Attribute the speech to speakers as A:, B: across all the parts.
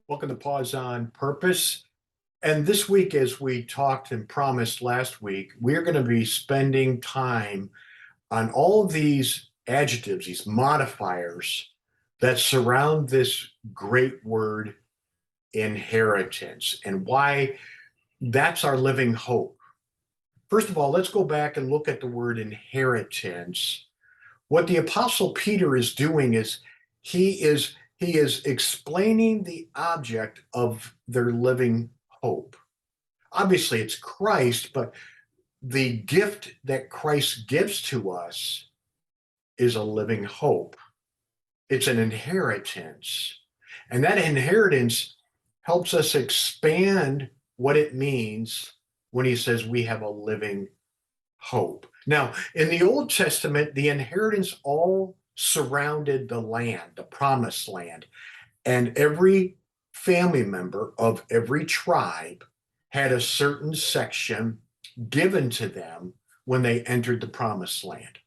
A: Welcome to Pause on Purpose. And this week, as we talked and promised last week, we're going to be spending time on all of these adjectives, these modifiers that surround this great word inheritance and why that's our living hope. First of all, let's go back and look at the word inheritance. What the Apostle Peter is doing is he is explaining the object of their living hope. Obviously, it's Christ, but the gift that Christ gives to us is a living hope. It's an inheritance. And that inheritance helps us expand what it means when he says we have a living hope. Now, in the Old Testament, the inheritance all surrounded the land, the promised land, and every family member of every tribe had a certain section given to them when they entered the promised land.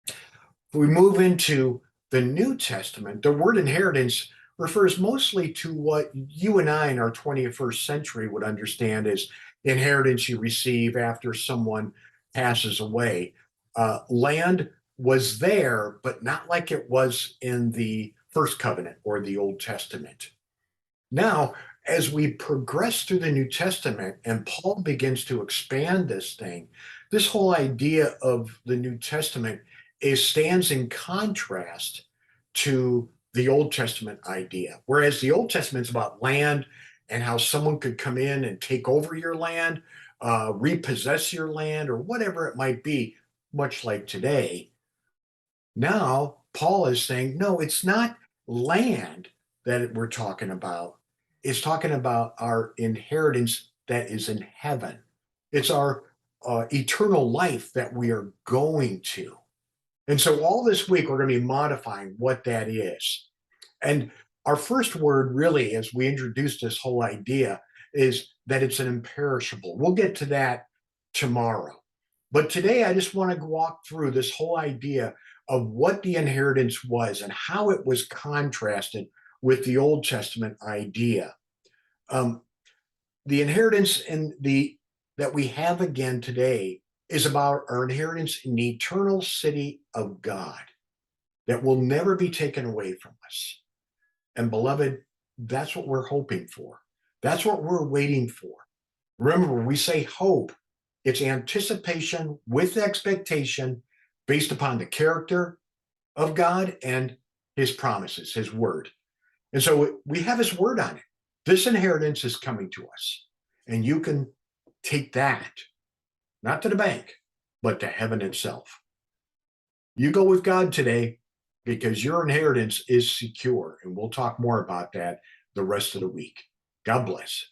A: If we move into the New Testament, the word inheritance refers mostly to what you and I in our 21st century would understand as inheritance you receive after someone passes away. Land was there, but not like it was in the First Covenant or the Old Testament. Now, as we progress through the New Testament and Paul begins to expand this thing, this whole idea of the New Testament stands in contrast to the Old Testament idea. Whereas the Old Testament is about land and how someone could come in and take over your land, repossess your land, or whatever it might be, much like today. Now, Paul is saying, no, it's not land that we're talking about. It's talking about our inheritance that is in heaven. It's our eternal life that we are going to. And so, all this week, we're going to be modifying what that is. And our first word, really, as we introduce this whole idea, is that it's an imperishable. We'll get to that tomorrow. But today, I just want to walk through this whole idea of what the inheritance was and how it was contrasted with the Old Testament idea. Um, the inheritance in the that we have again today is about our inheritance in the eternal city of God that will never be taken away from us. And beloved, that's what we're hoping for. That's what we're waiting for. Remember, when we say hope, it's anticipation with expectation based upon the character of God and his promises, his word. And so we have his word on it. This inheritance is coming to us. And you can take that, not to the bank, but to heaven itself. You go with God today because your inheritance is secure. And we'll talk more about that the rest of the week. God bless.